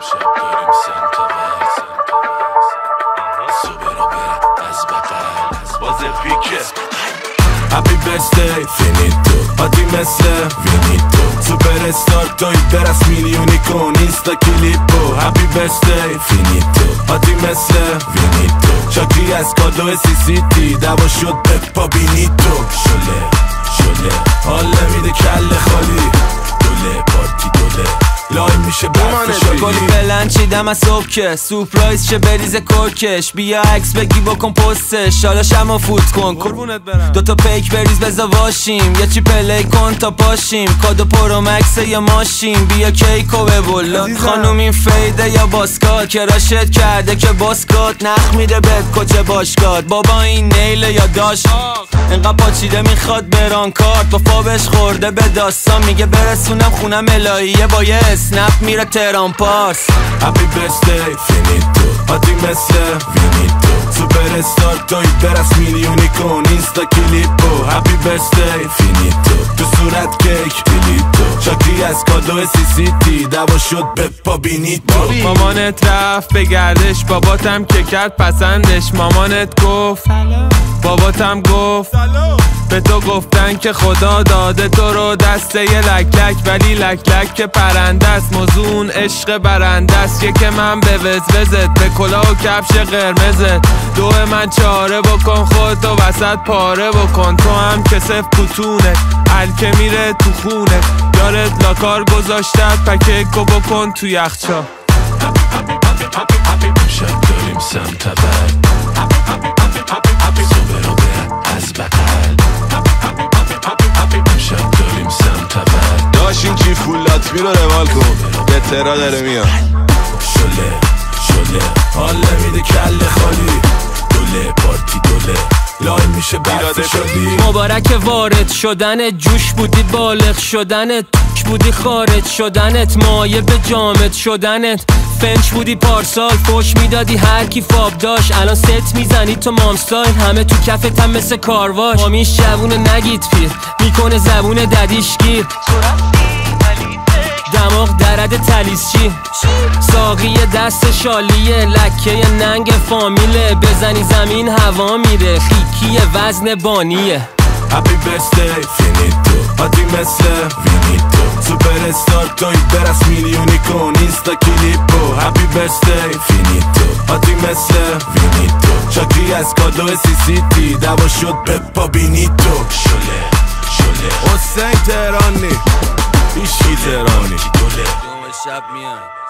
Happy birthday finito آدی مثل وینیتو سوپر استار توی برس میلیونی کن اینستا کلیپو Happy birthday finito آدی مثل وینیتو شاکی از کادو CCT دوا شد بپا بینیتو شله حال نمیده کله خالی دوله پارتی دوله لای میشه برف شالی کلی پلن چیدم از صبح که سورپرایز شه بریز کرکش بیا عکس بگی بکن پستش حالا شما فوت کن قربونت برم دوتا پیک بریز بزا واشیم یا چی پلی کن تا پاشیم کادو پرو مکس یا ماشین بیا کیکو ببول خانوم این فیده یا باسکات که راشد کرده که باسکات نخ میده بد کچه باشگاد بابا این نیله یا داشت انقدر پاچیده میخواد بران کارت با فابش خورده به داستان میگه برسونم خونم الهیه با یه اسنپ میره تهران پارس Happy birthday finito آدی مثل وینیتو سوپر استار توی برس میلیونی کن اینستا کلیپو Happy birthday finito تو صورت کیک کلیتو شاکی از کادو CCT دوا شد بپا بینیتو مامانت رفت به گردش باباتم که کرد پسندش مامانت گفت باباتم گفت به تو گفتن که خدا داده تو رو دسته ی لک لک ولی لک لک که پرنده است موضوع عشق برنده است یک من به وزوزت به کلاه و کفش قرمزت دو من چاره بکن خودتو وسط پاره بکن تو هم که صف کتونه الکه میره تو خونه یارت لاکار گذاشتت پکیکو بکن تو یخچال شب داریم سمت بر صبح رو برد از بقل شب داریم سمت بر داشین کی فولات رو روال کن به ترا داره میاد شله حال نمیده کله خالی دوله پارتی دوله لای میشه برف شدی مبارک وارد شدنت جوش بودی بالغ شدنت توش بودی خارج شدنت مایه به جامد شدنت فنچ بودی پارسال فوش میدادی هر کی فاب داشت الان ست میزنی تو مامستایل همه تو کفت هم مثل کارواش مامیش جوونه نگید پیر میکنه زبون ددیش گیر دماغ درد تلیسچی ساقی دست شالیه لکه ننگ فامیله بزنی زمین هوا میره خیکی وزن بانیه Happy birthday finito آدی مثل وینیتو سوپر استار توی برس میلیونی کن اینستا کلیپو Happy birthday finito آدی مثل وینیتو شاکی از کادو CCT دوا شد بپا بینیتو شله حسین تهرانی ایشی تهرانی شب میان